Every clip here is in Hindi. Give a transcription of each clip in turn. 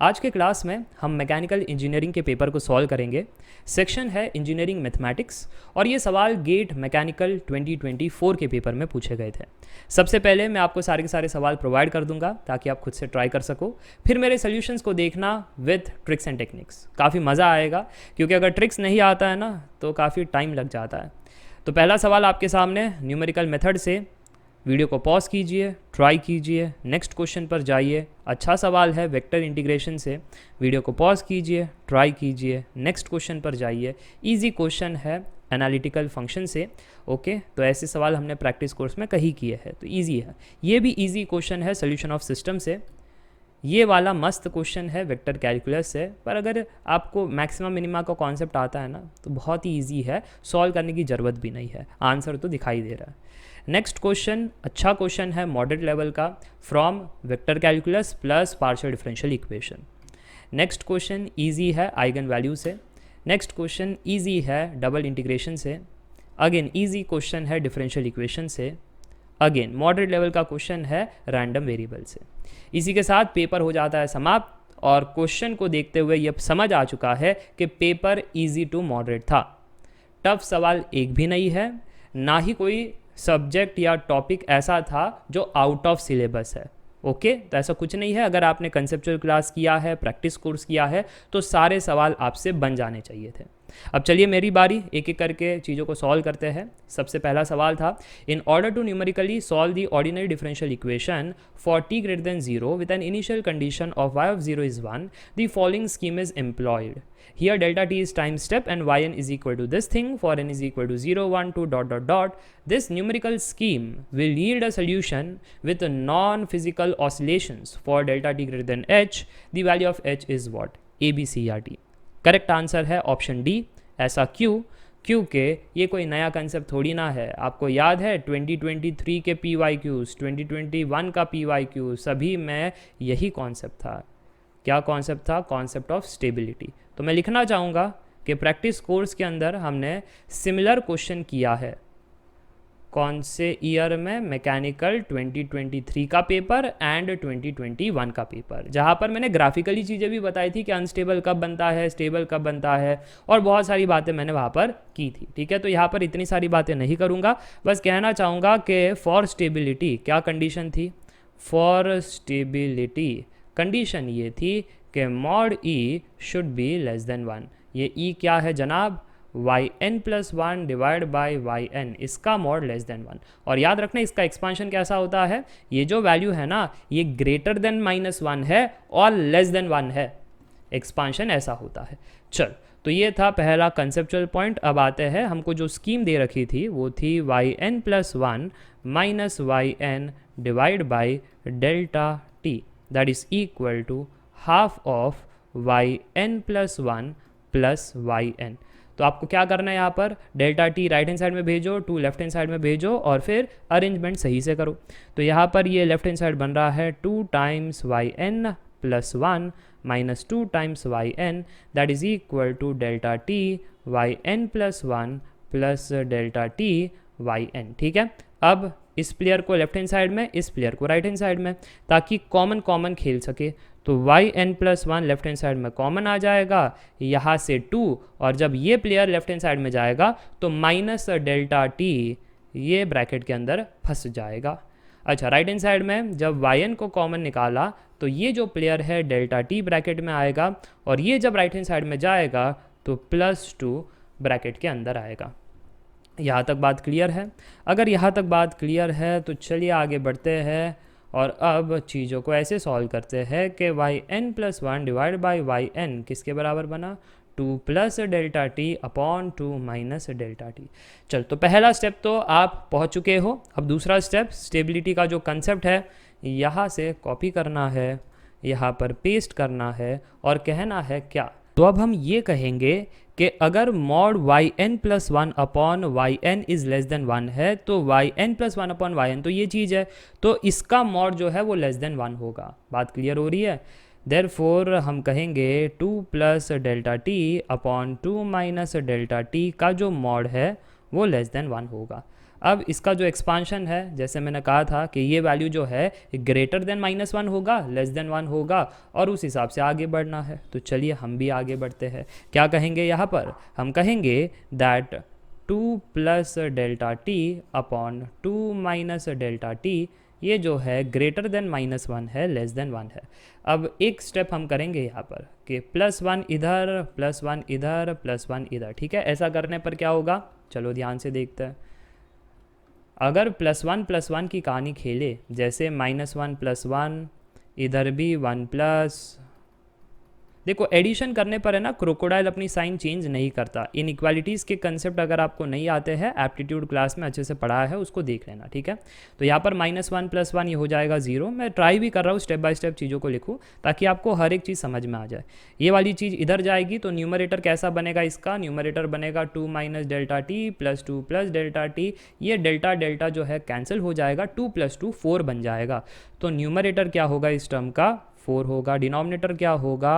आज के क्लास में हम मैकेनिकल इंजीनियरिंग के पेपर को सॉल्व करेंगे। सेक्शन है इंजीनियरिंग मैथमेटिक्स और ये सवाल गेट मैकेनिकल 2024 के पेपर में पूछे गए थे। सबसे पहले मैं आपको सारे के सारे सवाल प्रोवाइड कर दूंगा ताकि आप खुद से ट्राई कर सको, फिर मेरे सॉल्यूशंस को देखना विद ट्रिक्स एंड टेक्निक्स। काफ़ी मज़ा आएगा क्योंकि अगर ट्रिक्स नहीं आता है ना तो काफ़ी टाइम लग जाता है। तो पहला सवाल आपके सामने न्यूमेरिकल मेथड से, वीडियो को पॉज कीजिए, ट्राई कीजिए, नेक्स्ट क्वेश्चन पर जाइए। अच्छा सवाल है वेक्टर इंटीग्रेशन से, वीडियो को पॉज कीजिए, ट्राई कीजिए, नेक्स्ट क्वेश्चन पर जाइए। इजी क्वेश्चन है एनालिटिकल फंक्शन से। ओके, तो ऐसे सवाल हमने प्रैक्टिस कोर्स में कहीं किए हैं तो इजी है। ये भी इजी क्वेश्चन है सोल्यूशन ऑफ सिस्टम से। ये वाला मस्त क्वेश्चन है वेक्टर कैलकुलस से, पर अगर आपको मैक्सिमम मिनिमा का कॉन्सेप्ट आता है ना तो बहुत ही ईजी है, सॉल्व करने की ज़रूरत भी नहीं है, आंसर तो दिखाई दे रहा है। नेक्स्ट क्वेश्चन अच्छा क्वेश्चन है मॉडरेट लेवल का, from vector calculus plus partial differential equation. Next question easy है आइगन वैल्यू से। नेक्स्ट क्वेश्चन ईजी है डबल इंटीग्रेशन से। अगेन ईजी क्वेश्चन है डिफरेंशियल इक्वेशन से। अगेन मॉडरेट लेवल का क्वेश्चन है रैंडम वेरिएबल से। इसी के साथ पेपर हो जाता है समाप्त और क्वेश्चन को देखते हुए यह समझ आ चुका है कि पेपर इजी टू मॉडरेट था। टफ सवाल एक भी नहीं है, ना ही कोई सब्जेक्ट या टॉपिक ऐसा था जो आउट ऑफ सिलेबस है। ओके, तो ऐसा कुछ नहीं है। अगर आपने कंसेप्चुअल क्लास किया है, प्रैक्टिस कोर्स किया है तो सारे सवाल आपसे बन जाने चाहिए थे। अब चलिए मेरी बारी, एक एक करके चीज़ों को सॉल्व करते हैं। सबसे पहला सवाल था, in order to numerically solve the ordinary differential equation for t greater than 0 with an initial condition of y of 0 is 1, the following scheme is employed. Here delta t is time step and yn is equal to this thing for n is equal to 0, 1, 2, dot, dot, dot. This numerical scheme will yield a solution with non-physical oscillations for delta t greater than h. The value of h is what? A, B, C या D. करेक्ट आंसर है ऑप्शन डी। ऐसा क्यों? क्योंकि ये कोई नया कंसेप्ट थोड़ी ना है। आपको याद है 2023 के PYQs, 2021 का PYQ, सभी में यही कॉन्सेप्ट था। क्या कॉन्सेप्ट था? Concept of stability. तो मैं लिखना चाहूँगा कि प्रैक्टिस कोर्स के अंदर हमने सिमिलर क्वेश्चन किया है। कौन से ईयर में? मैकेनिकल 2023 का पेपर एंड 2021 का पेपर, जहाँ पर मैंने ग्राफिकली चीज़ें भी बताई थी कि अनस्टेबल कब बनता है, स्टेबल कब बनता है, और बहुत सारी बातें मैंने वहाँ पर की थी। ठीक है, तो यहाँ पर इतनी सारी बातें नहीं करूँगा, बस कहना चाहूँगा कि फॉर स्टेबिलिटी क्या कंडीशन थी? फॉर स्टेबिलिटी कंडीशन ये थी कि mod E should be less than 1। ये ई क्या है जनाब? yn plus 1 divide by yn, इसका मॉड लेस देन 1। और याद रखना इसका एक्सपांशन कैसा होता है? ये जो वैल्यू है ना ये ग्रेटर देन -1 है और लेस देन 1 है, एक्सपांशन ऐसा होता है। चल, तो ये था पहला कंसेप्चुअल पॉइंट। अब आते हैं, हमको जो स्कीम दे रखी थी वो थी yn plus 1 minus yn divide by delta t, that is equal to half of yn plus 1 plus yn। तो आपको क्या करना है, यहाँ पर delta t right hand side में भेजो, टू लेफ्ट हैंड साइड में भेजो और फिर अरेंजमेंट सही से करो। तो यहाँ पर ये लेफ्ट हैंड साइड बन रहा है 2 times yn plus 1 minus 2 times yn, that is equal to delta t yn plus 1 plus delta t yn। ठीक है, अब इस प्लेयर को लेफ्ट हैंड साइड में, इस प्लेयर को राइट हैंड साइड में, ताकि कॉमन खेल सके। तो yn plus 1 left hand side में कॉमन आ जाएगा, यहाँ से 2, और जब ये प्लेयर लेफ्ट हैंड साइड में जाएगा तो माइनस डेल्टा टी ये ब्रैकेट के अंदर फंस जाएगा। अच्छा, राइट हैंड साइड में जब yn को कॉमन निकाला तो ये जो प्लेयर है डेल्टा टी ब्रैकेट में आएगा, और ये जब राइट हैंड साइड में जाएगा तो +2 ब्रैकेट के अंदर आएगा। यहाँ तक बात क्लियर है? अगर यहाँ तक बात क्लियर है तो चलिए आगे बढ़ते हैं और अब चीज़ों को ऐसे सॉल्व करते हैं कि yn plus 1 divide by yn किसके बराबर बना? 2 plus delta T upon 2 minus delta T. चल, तो पहला स्टेप तो आप पहुँच चुके हो। अब दूसरा स्टेप, स्टेबिलिटी का जो कंसेप्ट है यहाँ से कॉपी करना है, यहाँ पर पेस्ट करना है और कहना है क्या? तो अब हम ये कहेंगे कि अगर mod yn plus 1 upon yn is less than 1 है तो yn प्लस 1 अपॉन yn तो ये चीज़ है, तो इसका मॉड जो है वो लेस देन 1 होगा। बात क्लियर हो रही है? देयरफॉर हम कहेंगे 2 plus delta T upon 2 minus delta T का जो मॉड है वो लेस देन 1 होगा। अब इसका जो एक्सपांशन है, जैसे मैंने कहा था कि ये वैल्यू जो है ग्रेटर देन -1 होगा, लेस देन 1 होगा, और उस हिसाब से आगे बढ़ना है। तो चलिए हम भी आगे बढ़ते हैं। क्या कहेंगे यहाँ पर? हम कहेंगे that 2 plus delta T upon 2 minus delta T, ये जो है ग्रेटर देन -1 है, लेस देन 1 है। अब एक स्टेप हम करेंगे यहाँ पर कि +1 इधर, +1 इधर, +1 इधर, ठीक है। ऐसा करने पर क्या होगा, चलो ध्यान से देखते हैं। अगर +1 की कहानी खेले, जैसे -1 +1, इधर भी 1 प्लस, देखो एडिशन करने पर है ना, क्रोकोडाइल अपनी साइन चेंज नहीं करता। इनइक्वालिटीज़ के कंसेप्ट अगर आपको नहीं आते हैं, एप्टीट्यूड क्लास में अच्छे से पढ़ा है, उसको देख लेना, ठीक है। तो यहाँ पर -1 +1 ये हो जाएगा 0। मैं ट्राई भी कर रहा हूँ स्टेप बाय स्टेप चीज़ों को लिखूँ, ताकि आपको हर एक चीज़ समझ में आ जाए। ये वाली चीज़ इधर जाएगी तो न्यूमरेटर कैसा बनेगा इसका? न्यूमरेटर बनेगा 2 minus delta T plus 2 plus delta T. ये डेल्टा डेल्टा जो है कैंसिल हो जाएगा, 2 + 2 4 बन जाएगा। तो न्यूमरेटर क्या होगा इस टर्म का? 4 होगा। डिनोमिनेटर क्या होगा?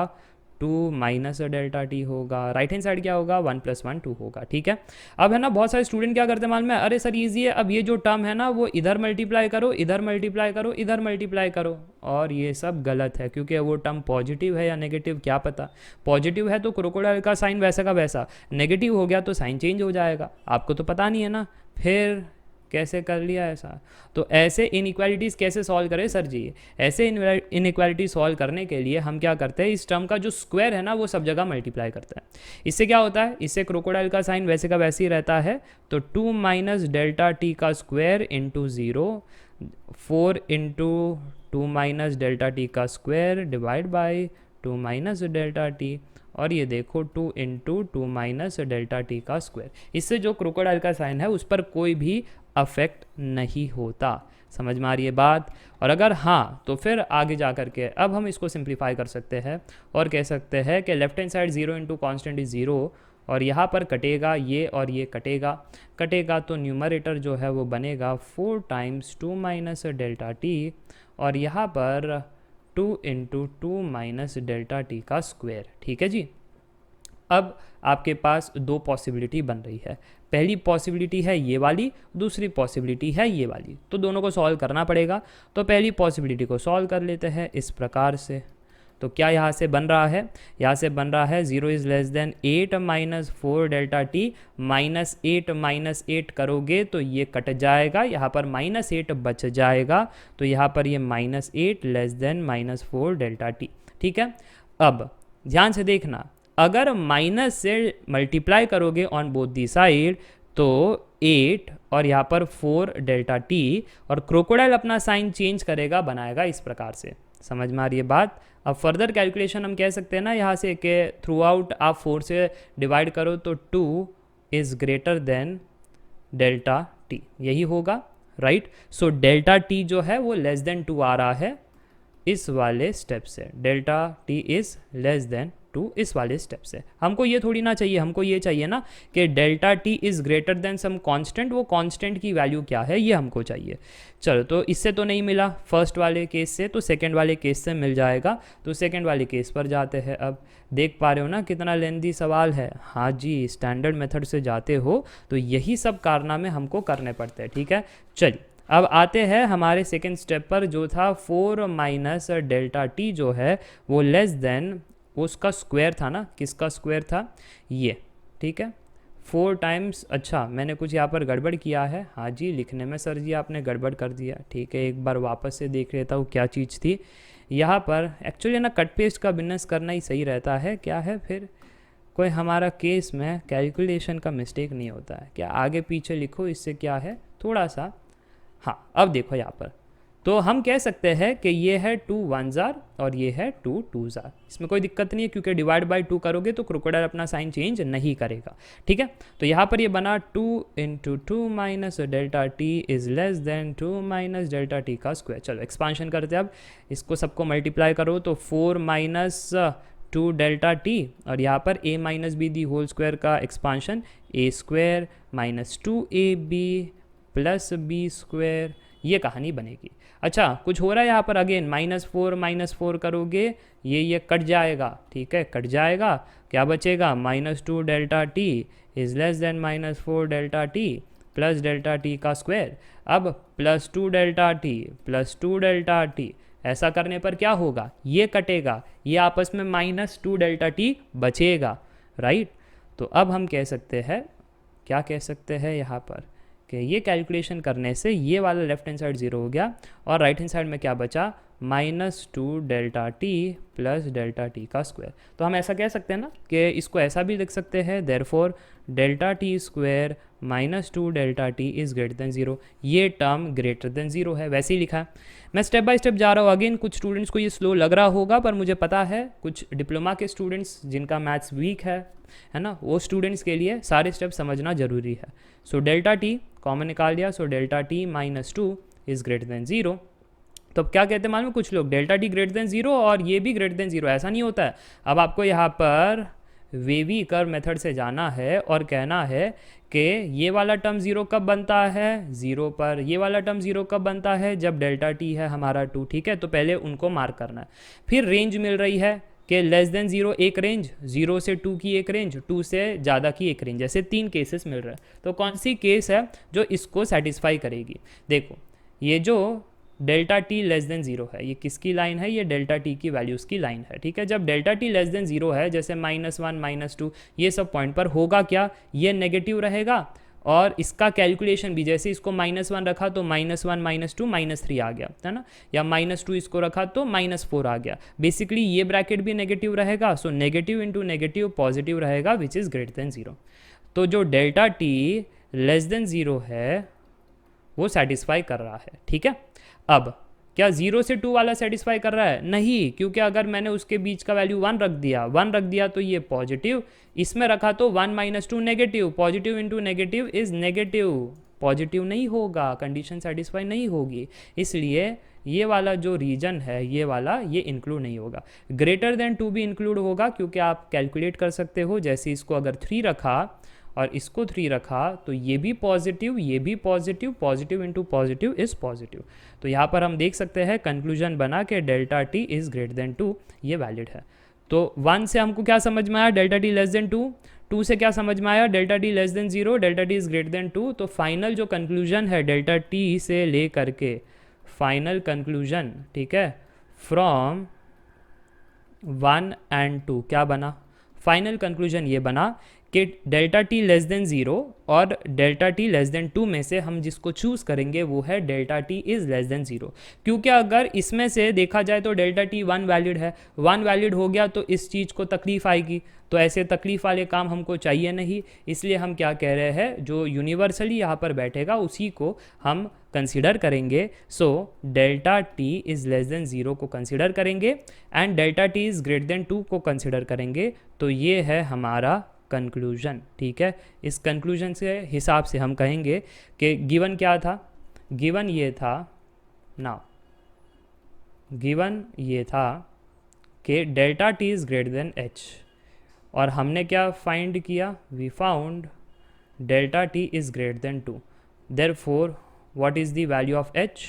2 माइनस डेल्टा टी होगा। राइट हैंड साइड क्या होगा? 1 + 1 2 होगा, ठीक है। अब है ना, बहुत सारे स्टूडेंट क्या करते हैं मालूम है, अरे सर ईजी है, अब ये जो टर्म है ना वो इधर मल्टीप्लाई करो, इधर मल्टीप्लाई करो, इधर मल्टीप्लाई करो, और ये सब गलत है, क्योंकि वो टर्म पॉजिटिव है या नेगेटिव क्या पता। पॉजिटिव है तो क्रोकोडाइल का साइन वैसा का वैसा, नेगेटिव हो गया तो साइन चेंज हो जाएगा। आपको तो पता नहीं है ना, फिर कैसे कर लिया ऐसा? तो ऐसे इनइक्वालिटीज़ कैसे सॉल्व करें सर जी? ऐसे इनइक्वालिटी सॉल्व करने के लिए हम क्या करते हैं, इस टर्म का जो स्क्वायर है ना वो सब जगह मल्टीप्लाई करते हैं। इससे क्या होता है, इससे क्रोकोडाइल का साइन वैसे का वैसे ही रहता है। तो 2 माइनस डेल्टा टी का square into 0, 4 into 2 minus delta T का square divide by 2 minus delta T, और ये देखो 2 इंटू 2 माइनस डेल्टा टी का स्क्वायर। इससे जो क्रोकोडाइल का साइन है उस पर कोई भी अफेक्ट नहीं होता। समझ में आ रही है बात? और अगर हाँ, तो फिर आगे जा कर के अब हम इसको सिंप्लीफाई कर सकते हैं और कह सकते हैं कि left hand side 0 into constant is 0, और यहाँ पर कटेगा ये और ये कटेगा तो न्यूमरेटर जो है वो बनेगा 4 टाइम्स 2 माइनस डेल्टा टी, और यहाँ पर 2 इंटू 2 माइनस डेल्टा टी का स्क्वायर, ठीक है जी। अब आपके पास दो पॉसिबिलिटी बन रही है। पहली पॉसिबिलिटी है ये वाली, दूसरी पॉसिबिलिटी है ये वाली, तो दोनों को सॉल्व करना पड़ेगा। तो पहली पॉसिबिलिटी को सॉल्व कर लेते हैं इस प्रकार से। तो क्या यहाँ से बन रहा है? यहाँ से बन रहा है 0 is less than 8 minus 4 delta T, -8 -8 करोगे तो ये कट जाएगा, यहाँ पर -8 बच जाएगा, तो यहाँ पर ये -8 लेस देन -4 डेल्टा टी, ठीक है। अब ध्यान से देखना, अगर माइनस से मल्टीप्लाई करोगे ऑन बोथ दी साइड तो 8 और यहाँ पर 4 डेल्टा टी, और क्रोकोडाइल अपना साइन चेंज करेगा, बनाएगा इस प्रकार से। समझ में आ रही है बात? अब फर्दर कैलकुलेशन हम कह सकते हैं ना यहाँ से कि थ्रू आउट आप 4 से डिवाइड करो तो 2 is greater then delta T, यही होगा, राइट। सो डेल्टा टी जो है वो लेस देन 2 आ रहा है इस वाले स्टेप से। Delta t is less than 2 इस वाले स्टेप से। हमको ये थोड़ी ना चाहिए, हमको ये चाहिए ना कि delta t is greater than some constant, वो कांस्टेंट की वैल्यू क्या है ये हमको चाहिए। चलो, तो इससे तो नहीं मिला फर्स्ट वाले केस से, तो सेकंड वाले केस से मिल जाएगा। तो सेकंड वाले केस पर जाते हैं। अब देख पा रहे हो ना कितना लेंथी सवाल है? हाँ जी, स्टैंडर्ड मेथड से जाते हो तो यही सब कारनामे हमको करने पड़ते हैं, ठीक है। चलिए अब आते हैं हमारे सेकेंड स्टेप पर, जो था 4 माइनस डेल्टा टी जो है वो लेस देन, उसका स्क्वायर था ना, किसका स्क्वायर था? ये, ठीक है। 4 टाइम्स, अच्छा मैंने कुछ यहाँ पर गड़बड़ किया है, हाँ जी लिखने में सर जी आपने गड़बड़ कर दिया, ठीक है। एक बार वापस से देख लेता हूँ क्या चीज़ थी यहाँ पर। एक्चुअली ना कट पेस्ट का बिजनेस करना ही सही रहता है, क्या है फिर कोई हमारा केस में कैलकुलेशन का मिस्टेक नहीं होता है। क्या आगे पीछे लिखो, इससे क्या है थोड़ा सा, हाँ अब देखो यहाँ पर, तो हम कह सकते हैं कि ये है 2 1 जार और ये है 2 2 जार। इसमें कोई दिक्कत नहीं है, क्योंकि डिवाइड बाय 2 करोगे तो क्रोकोडाइल अपना साइन चेंज नहीं करेगा, ठीक है। तो यहाँ पर ये बना 2 into 2 minus delta t is less than 2 minus delta T का स्क्वायर। चलो एक्सपांशन करते हैं। अब इसको सबको मल्टीप्लाई करो तो 4 माइनस 2 डेल्टा टी, और यहाँ पर a माइनस बी दी होल स्क्वायर का expansion a square minus 2ab plus B square, ये कहानी बनेगी। अच्छा कुछ हो रहा है यहाँ पर, अगेन -4 करोगे ये कट जाएगा, ठीक है, कट जाएगा। क्या बचेगा? -2 delta t is less than -4 delta T plus delta T का स्क्वायर। अब plus 2 delta T plus 2 delta T, ऐसा करने पर क्या होगा, ये कटेगा, ये आपस में माइनस 2 डेल्टा टी बचेगा, राइट। तो अब हम कह सकते हैं, क्या कह सकते हैं यहाँ पर कि ये कैलकुलेशन करने से ये वाला लेफ्ट हैंड साइड ज़ीरो हो गया और राइट हैंड साइड में क्या बचा, -2 delta T plus delta T का स्क्वायर। तो हम ऐसा कह सकते हैं ना कि इसको ऐसा भी लिख सकते हैं, therefore delta T square -2 delta t is greater than zero. ये टर्म ग्रेटर देन ज़ीरो है, वैसे ही लिखा है। मैं स्टेप बाय स्टेप जा रहा हूँ। अगेन कुछ स्टूडेंट्स को ये स्लो लग रहा होगा, पर मुझे पता है कुछ डिप्लोमा के स्टूडेंट्स जिनका मैथ्स वीक है ना, वो स्टूडेंट्स के लिए सारे स्टेप समझना जरूरी है। सो डेल्टा टी कॉमन निकाल दिया, so delta T -2 is greater than zero. तो अब क्या कहते हैं मालूम, कुछ लोग delta t greater than zero और ये भी ग्रेटर देन ज़ीरो, ऐसा नहीं होता है। अब आपको यहाँ पर वेवी कर्व मेथड से जाना है और कहना है कि ये वाला टर्म ज़ीरो कब बनता है, ज़ीरो पर। ये वाला टर्म ज़ीरो कब बनता है, जब डेल्टा टी है हमारा 2, ठीक है। तो पहले उनको मार्क करना है। फिर रेंज मिल रही है कि लेस देन ज़ीरो एक रेंज, 0 से 2 की एक रेंज, 2 से ज़्यादा की एक रेंज, ऐसे 3 केसेस मिल रहे हैं। तो कौन सी केस है जो इसको सेटिस्फाई करेगी। देखो ये जो delta T less than zero है, ये किसकी लाइन है, ये डेल्टा टी की वैल्यूज़ की लाइन है, ठीक है। जब delta T less than zero है, जैसे -1 -2 ये सब पॉइंट पर होगा क्या, ये नेगेटिव रहेगा। और इसका कैलकुलेशन भी, जैसे इसको -1 रखा तो -1 -2 -3 आ गया, है ना, या -2 इसको रखा तो -4 आ गया। बेसिकली ये ब्रैकेट भी नेगेटिव रहेगा, so negative into negative positive रहेगा, which is greater than zero. तो जो delta T less than zero है वो सेटिस्फाई कर रहा है, ठीक है। अब क्या 0 से 2 वाला सेटिस्फाई कर रहा है, नहीं, क्योंकि अगर मैंने उसके बीच का वैल्यू 1 रख दिया तो ये पॉजिटिव, इसमें रखा तो 1 -2 negative, positive into negative is negative, positive नहीं होगा, कंडीशन सेटिस्फाई नहीं होगी, इसलिए ये वाला जो रीजन है ये वाला ये इंक्लूड नहीं होगा। ग्रेटर देन 2 भी इंक्लूड होगा, क्योंकि आप कैलकुलेट कर सकते हो, जैसे इसको अगर 3 रखा और इसको 3 रखा तो ये भी पॉजिटिव, ये भी positive, positive into positive is positive. तो यहाँ पर हम देख सकते हैं कंक्लूजन बना कि delta t is greater than 2, ये वैलिड है। तो 1 से हमको क्या समझ में आया, डेल्टा टी लेस देन 2, 2 से क्या समझ में आया, delta T less then 0, delta t is greater than 2। तो फाइनल जो कंक्लूजन है डेल्टा टी से ले करके फाइनल कंक्लूजन, ठीक है, फ्रॉम 1 and 2 क्या बना, फाइनल कंक्लूजन ये बना कि डेल्टा टी लेस देन 0 और डेल्टा टी लेस देन 2 में से हम जिसको चूज़ करेंगे वो है delta t is less than 0। क्योंकि अगर इसमें से देखा जाए तो डेल्टा टी 1 वैलिड है, 1 वैलिड हो गया तो इस चीज़ को तकलीफ़ आएगी, तो ऐसे तकलीफ़ वाले काम हमको चाहिए नहीं। इसलिए हम क्या कह रहे हैं, जो यूनिवर्सली यहाँ पर बैठेगा उसी को हम कंसिडर करेंगे। So delta t is less than 0 को कंसिडर करेंगे and delta t is greater than 2 को कंसिडर करेंगे। तो ये है हमारा कंक्लूजन, ठीक है। इस कंक्लूजन से हिसाब से हम कहेंगे कि गिवन क्या था, गिवन ये था ना, गिवन ये था कि delta t is greater than h, और हमने क्या फाइंड किया, we found delta t is greater than 2, therefore what is the value of h,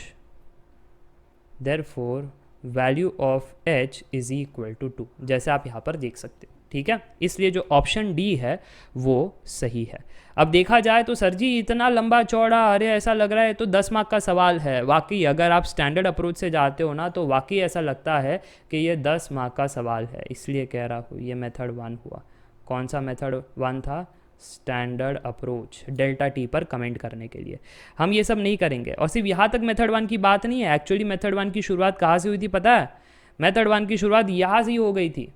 therefore value of h is equal to 2, जैसे आप यहाँ पर देख सकते हो, ठीक है। इसलिए जो ऑप्शन डी है वो सही है। अब देखा जाए तो सर जी इतना लंबा चौड़ा, अरे ऐसा लग रहा है तो 10 मार्क का सवाल है। वाकई अगर आप स्टैंडर्ड अप्रोच से जाते हो ना तो वाकई ऐसा लगता है कि ये 10 मार्क का सवाल है, इसलिए कह रहा हूँ ये मेथड 1 हुआ। कौन सा मेथड 1 था, स्टैंडर्ड अप्रोच, डेल्टा टी पर कमेंट करने के लिए। हम ये सब नहीं करेंगे। और सिर्फ यहाँ तक मेथड 1 की बात नहीं है, एक्चुअली मेथड 1 की शुरुआत कहाँ से हुई थी पता है, मेथड 1 की शुरुआत यहाँ से ही हो गई थी,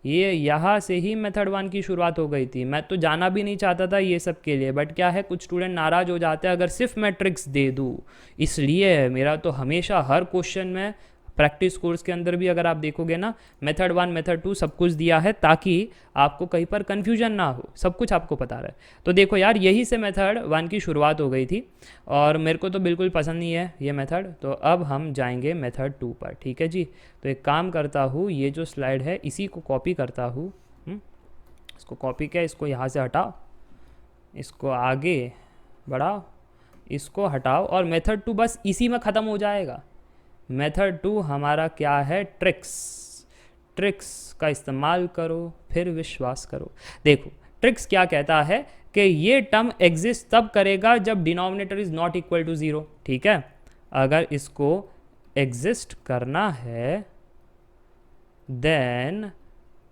ये यहाँ से ही मेथड 1 की शुरुआत हो गई थी। मैं तो जाना भी नहीं चाहता था ये सब के लिए, बट क्या है कुछ स्टूडेंट नाराज़ हो जाते हैं अगर सिर्फ मैं ट्रिक्स दे दूँ, इसलिए मेरा तो हमेशा हर क्वेश्चन में प्रैक्टिस कोर्स के अंदर भी अगर आप देखोगे ना, मेथड 1 मेथड 2 सब कुछ दिया है ताकि आपको कहीं पर कन्फ्यूजन ना हो, सब कुछ आपको पता रहे। तो देखो यार यही से मेथड 1 की शुरुआत हो गई थी और मेरे को तो बिल्कुल पसंद नहीं है ये मेथड। तो अब हम जाएंगे मेथड 2 पर, ठीक है जी। तो एक काम करता हूँ, ये जो स्लाइड है इसी को कॉपी करता हूँ, इसको कॉपी किया, इसको यहाँ से हटाओ, इसको आगे बढ़ाओ, इसको हटाओ, और मेथड 2 बस इसी में ख़त्म हो जाएगा। मेथड 2 हमारा क्या है, ट्रिक्स का इस्तेमाल करो फिर विश्वास करो। देखो ट्रिक्स क्या कहता है कि ये टर्म एग्जिस्ट तब करेगा जब denominator is not equal to 0, ठीक है। अगर इसको एग्जिस्ट करना है then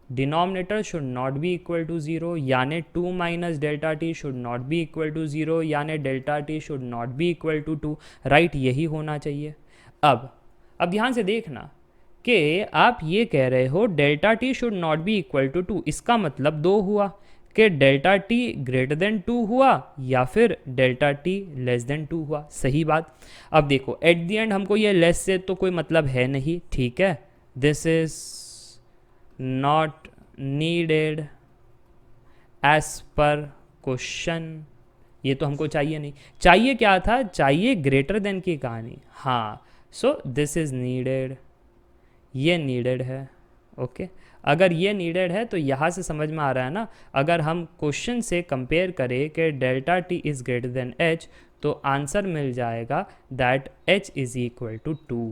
denominator should not be equal to 0, यानी 2 minus delta t should not be equal to 0, यानी delta t should not be equal to 2, right, यही होना चाहिए। अब ध्यान से देखना कि आप ये कह रहे हो delta t should not be equal to 2, इसका मतलब 2 हुआ कि डेल्टा टी ग्रेटर देन 2 हुआ या फिर डेल्टा टी लेस देन 2 हुआ, सही बात। अब देखो एट द एंड हमको ये लेस से तो कोई मतलब है नहीं, ठीक है, this is not needed as per question, ये तो हमको चाहिए नहीं। चाहिए क्या था, चाहिए ग्रेटर देन की कहानी, हाँ, सो दिस इज नीडेड, ये नीडेड है, ओके। अगर ये नीडेड है तो यहाँ से समझ में आ रहा है ना, अगर हम क्वेश्चन से कंपेयर करें कि delta t is greater than h, तो आंसर मिल जाएगा that h is equal to 2।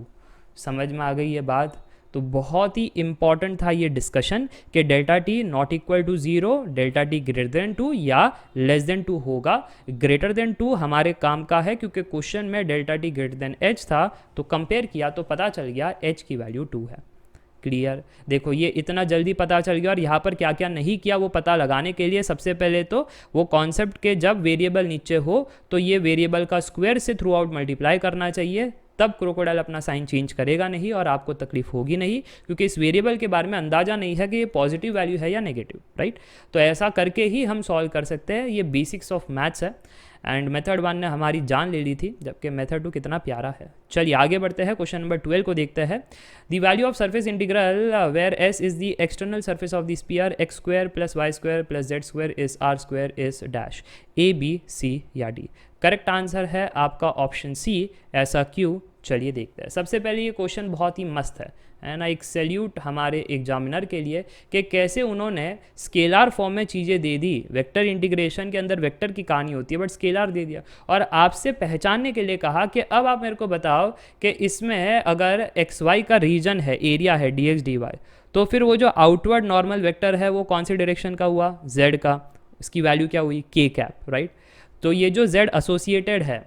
समझ में आ गई ये बात। तो बहुत ही इंपॉर्टेंट था ये डिस्कशन कि delta t not equal to 0, delta t greater than 2 या लेस देन 2 होगा। ग्रेटर देन 2 हमारे काम का है क्योंकि क्वेश्चन में delta t greater than H था, तो कंपेयर किया तो पता चल गया एच की वैल्यू 2 है। क्लियर। देखो ये इतना जल्दी पता चल गया, और यहाँ पर क्या क्या नहीं किया वो पता लगाने के लिए सबसे पहले तो वो कॉन्सेप्ट के जब वेरिएबल नीचे हो तो ये वेरिएबल का स्क्वायर से थ्रू आउट मल्टीप्लाई करना चाहिए, तब क्रोकोडाइल अपना साइन चेंज करेगा नहीं और आपको तकलीफ होगी नहीं, क्योंकि इस वेरिएबल के बारे में अंदाज़ा नहीं है कि ये पॉजिटिव वैल्यू है या नेगेटिव, राइट। तो ऐसा करके ही हम सॉल्व कर सकते हैं। ये बेसिक्स ऑफ मैथ्स है एंड मेथड 1 ने हमारी जान ले ली थी, जबकि मेथड 2 कितना प्यारा है। चलिए आगे बढ़ते हैं, क्वेश्चन नंबर 12 को देखते हैं। The value of surface integral where s is the external surface of the sphere x square plus y square plus z square is r square is dash, A B C या डी। करेक्ट आंसर है आपका ऑप्शन सी, ऐसा क्यों, चलिए देखते हैं। सबसे पहले ये क्वेश्चन बहुत ही मस्त है ना, एक सैल्यूट हमारे एग्जामिनर के लिए कि कैसे उन्होंने स्केलार फॉर्म में चीज़ें दे दी। वेक्टर इंटीग्रेशन के अंदर वेक्टर की कहानी होती है बट स्केलार दे दिया, और आपसे पहचानने के लिए कहा कि अब आप मेरे को बताओ कि इसमें अगर एक्स वाई का रीजन है, एरिया है डी एक्स डी वाई, तो फिर वो जो आउटवर्ड नॉर्मल वेक्टर है वो कौन सी डायरेक्शन का हुआ, जेड का, इसकी वैल्यू क्या हुई, के कैप, राइट। तो ये जो जेड एसोसिएटेड है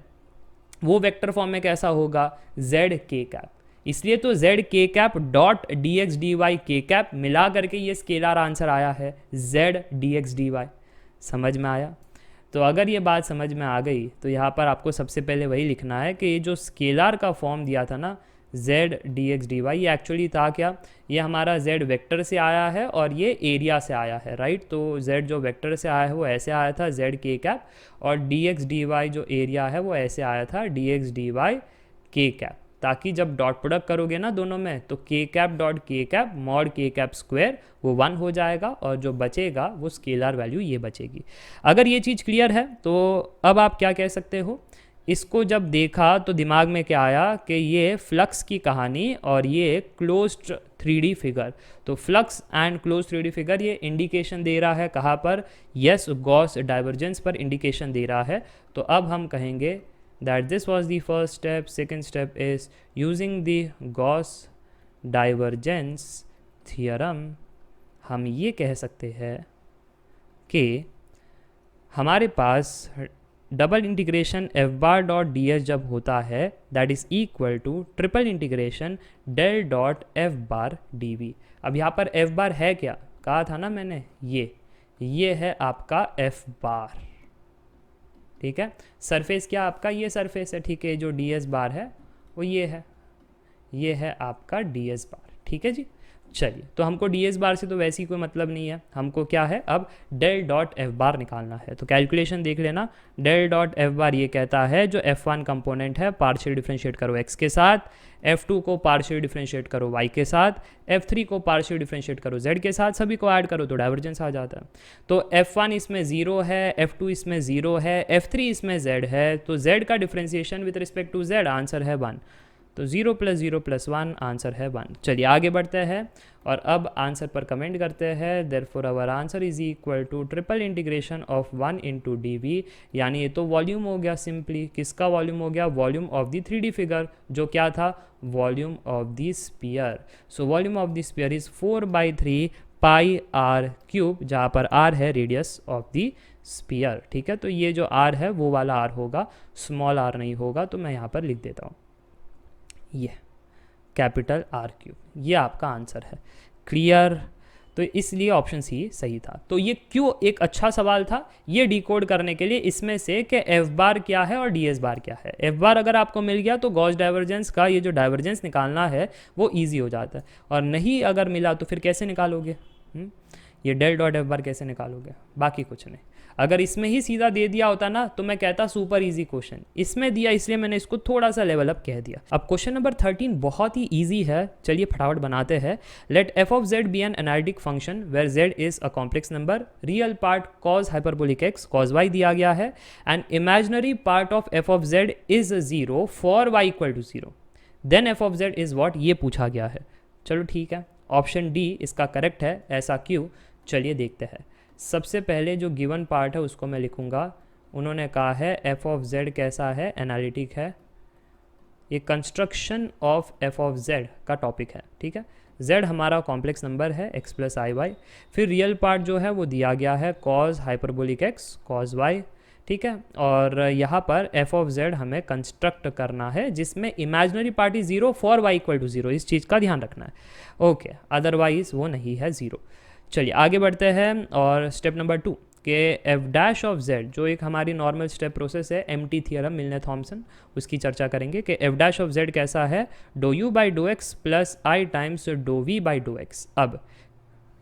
वो वेक्टर फॉर्म में कैसा होगा, जेड के कैप, इसलिए तो जेड के cap dot d x d y के कैप मिला करके ये स्केलार आंसर आया है z d x d y. समझ में आया। तो अगर ये बात समझ में आ गई तो यहाँ पर आपको सबसे पहले वही लिखना है कि ये जो स्केलार का फॉर्म दिया था ना z d x d y, ये एक्चुअली था क्या, ये हमारा जेड वेक्टर से आया है और ये एरिया से आया है, राइट। तो जेड जो वेक्टर से आया है वो ऐसे आया था जेड के कैप, और डी एक्स डी वाई जो एरिया है वो ऐसे आया था डी एक्स डी वाई के कैप, ताकि जब डॉट प्रोडक्ट करोगे ना दोनों में तो के कैप डॉट के कैप मॉड के कैप स्क्वायर वो 1 हो जाएगा, और जो बचेगा वो स्केलर वैल्यू ये बचेगी। अगर ये चीज़ क्लियर है तो अब आप क्या कह सकते हो, इसको जब देखा तो दिमाग में क्या आया कि ये फ्लक्स की कहानी और ये क्लोज्ड 3D फिगर, तो flux and close 3D figure ये इंडिकेशन दे रहा है कहाँ पर, यस गॉस डाइवर्जेंस पर इंडिकेशन दे रहा है। तो अब हम कहेंगे that this was the first step, second step is using the Gauss divergence theorem। हम ये कह सकते हैं कि हमारे पास double integration F bar dot D S जब होता है that is equal to triple integration del dot F bar D V. अब यहाँ पर एफ बार है क्या, कहा था ना मैंने, ये है आपका एफ बार, ठीक है। सरफेस क्या आपका, ये सरफेस है, ठीक है। जो डी एस बार है वो ये है आपका डी एस बार, ठीक है जी। चलिए तो हमको डी एस बार से तो वैसे ही कोई मतलब नहीं है, हमको क्या है अब डेल डॉट एफ बार निकालना है। तो कैलकुलेशन देख लेना, डेल डॉट एफ बार ये कहता है जो F1 कंपोनेंट है पार्शियल डिफरेंशिएट करो x के साथ, F2 को पार्शियल डिफरेंशिएट करो y के साथ, F3 को पार्शियल डिफरेंशिएट करो z के साथ, सभी को ऐड करो तो डाइवर्जेंस आ जाता है। तो F1 इसमें 0 है, F2 इसमें 0 है, F3 इसमें z है, तो z का differentiation with respect to z answer है 1, तो 0 + 0 + 1 आंसर है 1। चलिए आगे बढ़ते हैं और अब आंसर पर कमेंट करते हैं। Therefore our answer is equal to triple integration of 1 × dv, यानी ये तो वॉल्यूम हो गया सिंपली, किसका वॉल्यूम हो गया, volume of the 3D figure, जो क्या था, volume of the sphere. So volume of the sphere is 4/3 πr3, जहाँ पर r है रेडियस ऑफ द स्पीयर, ठीक है। तो ये जो आर है वो वाला आर होगा, स्मॉल आर नहीं होगा, तो मैं यहाँ पर लिख देता हूँ ये कैपिटल आर क्यूब, ये आपका आंसर है। क्लियर? तो इसलिए ऑप्शन सी सही था। तो ये क्यों एक अच्छा सवाल था, ये डिकोड करने के लिए इसमें से कि एफ बार क्या है और डी एस बार क्या है। एफ बार अगर आपको मिल गया तो गॉस डाइवर्जेंस का ये जो डाइवर्जेंस निकालना है वो ईजी हो जाता है, और नहीं अगर मिला तो फिर कैसे निकालोगे? ये डेल डॉट एफ बार कैसे निकालोगे? बाकी कुछ नहीं। अगर इसमें ही सीधा दे दिया होता ना तो मैं कहता सुपर इजी क्वेश्चन, इसमें दिया इसलिए मैंने इसको थोड़ा सा लेवल अप कह दिया। अब क्वेश्चन नंबर 13 बहुत ही इजी है, चलिए फटाफट बनाते हैं। Let f of z be an analytic function where z is a complex number, real part cos hyperbolic x cos y दिया गया है, and imaginary part of f of z is 0 for y equal to 0, then f of z is what, ये पूछा गया है। चलो ठीक है, ऑप्शन डी इसका करेक्ट है। ऐसा क्यों? चलिए देखते हैं। सबसे पहले जो गिवन पार्ट है उसको मैं लिखूंगा। उन्होंने कहा है एफ ऑफ जेड कैसा है, एनालिटिक है। ये construction of f of z का टॉपिक है, ठीक है। जेड हमारा कॉम्प्लेक्स नंबर है एक्स प्लस आई वाई, फिर रियल पार्ट जो है वो दिया गया है cos hyperbolic x cos y, ठीक है। और यहाँ पर एफ ऑफ जेड हमें कंस्ट्रक्ट करना है जिसमें imaginary part is 0 for y equal to 0, इस चीज़ का ध्यान रखना है। ओके, अदरवाइज वो नहीं है 0। चलिए आगे बढ़ते हैं और स्टेप नंबर 2 के एफ डैश ऑफ जेड, जो एक हमारी नॉर्मल स्टेप प्रोसेस है एमटी थियरम मिलने थॉमसन, उसकी चर्चा करेंगे कि एफ डैश ऑफ जेड कैसा है, do u by do x plus i times do v by do x. अब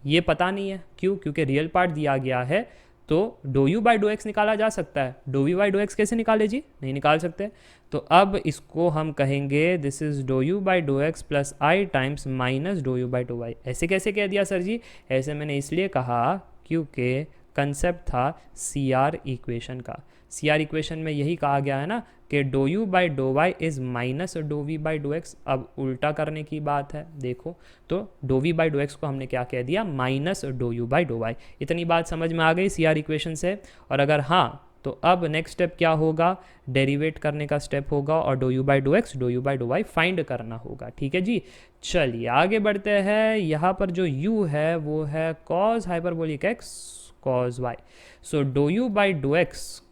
ये पता नहीं है क्यों, क्योंकि रियल पार्ट दिया गया है तो do u by do x निकाला जा सकता है, do v by do x कैसे निकाले जी? नहीं निकाल सकते। तो अब इसको हम कहेंगे this is do u by do x plus i times minus do u by do y. ऐसे कैसे कह दिया सर जी? ऐसे मैंने इसलिए कहा क्योंकि कंसेप्ट था सी आर इक्वेशन का। सी आर इक्वेशन में यही कहा गया है ना कि do u by do y is minus do v by do x. अब उल्टा करने की बात है, देखो तो do v by do x को हमने क्या कह दिया, minus do u by do y. इतनी बात समझ में आ गई सी आर इक्वेशन से? और अगर हाँ तो अब नेक्स्ट स्टेप क्या होगा, डेरिवेट करने का स्टेप होगा और do u by do x do u by do y find करना होगा, ठीक है जी। चलिए आगे बढ़ते हैं। यहाँ पर जो u है वो है cos hyperbolic x cos y. So do u by do x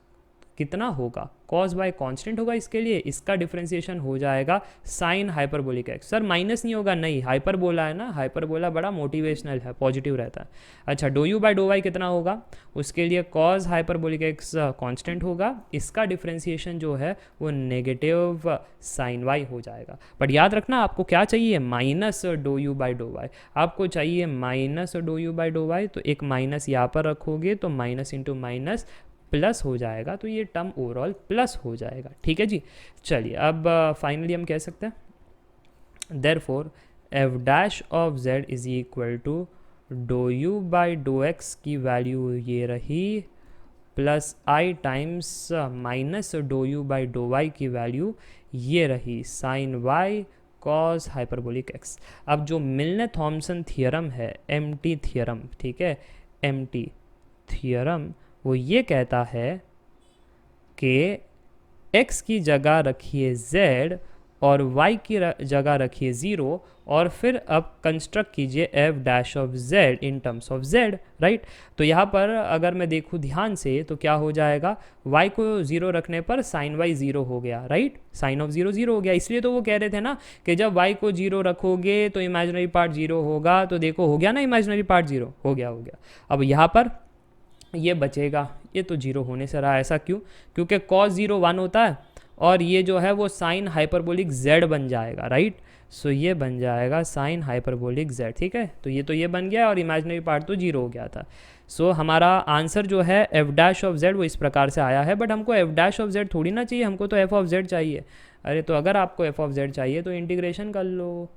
कितना होगा, कॉज वाई कांस्टेंट होगा इसके लिए, इसका डिफरेंशिएशन हो जाएगा sine hyperbolic x. Sir minus नहीं होगा? नहीं, हाइपरबोला है ना, हाइपरबोला बड़ा मोटिवेशनल है, पॉजिटिव रहता है। अच्छा, do u by do y कितना होगा, उसके लिए कॉज हाइपरबोलिक एक्स कांस्टेंट होगा, इसका डिफरेंशिएशन जो है वो नेगेटिव साइन वाई हो जाएगा। बट याद रखना आपको क्या चाहिए, minus do u by do y, आपको चाहिए minus do u by do y. तो एक माइनस यहाँ पर रखोगे तो माइनस इंटू माइनस प्लस हो जाएगा, तो ये टर्म ओवरऑल प्लस हो जाएगा, ठीक है जी। चलिए अब फाइनली हम कह सकते हैं therefore f dash of z is equal to do u by do x की वैल्यू ये रही plus i times minus do u by do y की वैल्यू ये रही sine y cos hyperbolic x. अब जो मिलने थॉमसन थियरम है, एम टी थियरम, ठीक है, एम टी थियरम वो ये कहता है कि x की जगह रखिए z और y की जगह रखिए 0 और फिर अब कंस्ट्रक्ट कीजिए f dash of z in terms of z, right. तो यहाँ पर अगर मैं देखूँ ध्यान से तो क्या हो जाएगा, y को 0 रखने पर साइन y 0 हो गया, राइट, साइन ऑफ 0 0 हो गया। इसलिए तो वो कह रहे थे ना कि जब y को 0 रखोगे तो इमेजिनरी पार्ट 0 होगा, तो देखो हो गया ना, इमेजिनरी पार्ट 0 हो गया। अब यहाँ पर ये बचेगा, ये तो 0 होने से रहा, ऐसा क्यों? क्योंकि cos 0 1 होता है और ये जो है वो साइन हाइपरबोलिक z बन जाएगा, राइट। सो ये बन जाएगा साइन हाइपरबोलिक z, ठीक है। तो ये बन गया और इमेजिनरी पार्ट तो 0 हो गया था। सो हमारा आंसर जो है एफ डैश ऑफ z वो इस प्रकार से आया है। बट हमको एफ डैश ऑफ z थोड़ी ना चाहिए, हमको तो एफ ऑफ z चाहिए। अरे तो अगर आपको एफ ऑफ z चाहिए तो इंटीग्रेशन कर लो,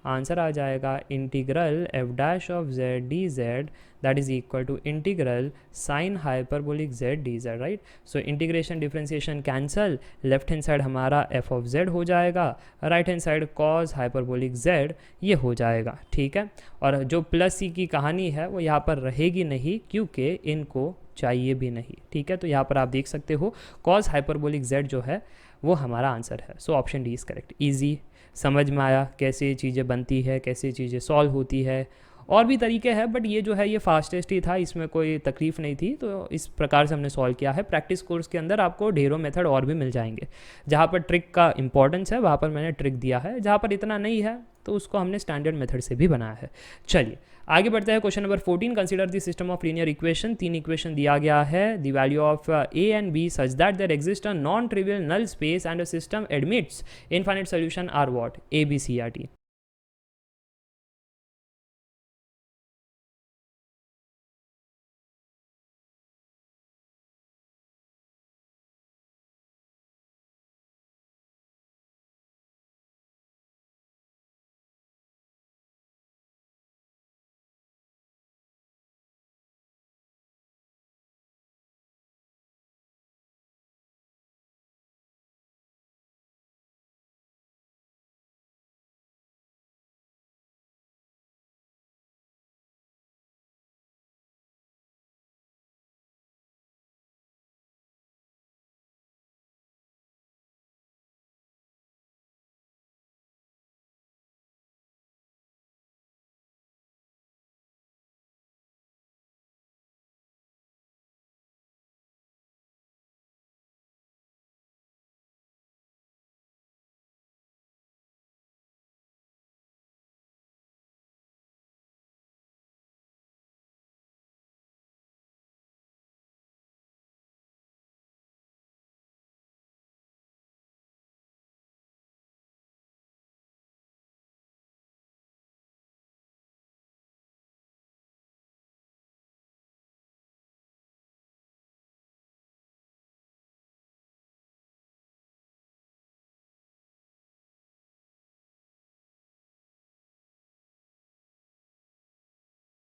आंसर आ जाएगा integral f dash of z d z that is equal to integral sine hyperbolic z d z, right. So integration differentiation cancel, left hand side हमारा f ऑफ z हो जाएगा, right hand side cos hyperbolic z ये हो जाएगा, ठीक है। और जो प्लस c की कहानी है वो यहाँ पर रहेगी नहीं क्योंकि इनको चाहिए भी नहीं, ठीक है। तो यहाँ पर आप देख सकते हो कॉज हाइपरबोलिक z जो है वो हमारा आंसर है। So option D is correct. Easy, समझ में आया कैसे चीज़ें बनती है, कैसे चीज़ें सॉल्व होती है, और भी तरीके हैं, बट ये जो है ये फास्टेस्ट ही था, इसमें कोई तकलीफ नहीं थी, तो इस प्रकार से हमने सॉल्व किया है। प्रैक्टिस कोर्स के अंदर आपको ढेरों मेथड और भी मिल जाएंगे, जहाँ पर ट्रिक का इंपॉर्टेंस है वहाँ पर मैंने ट्रिक दिया है, जहाँ पर इतना नहीं है तो उसको हमने स्टैंडर्ड मेथड से भी बनाया है। चलिए आगे बढ़ते हैं। Question number 14, consider the system of linear equation. 3 equation दिया गया है, the value of a and b such that there exist a non trivial null space and a system admits infinite solution are what, A B C are T.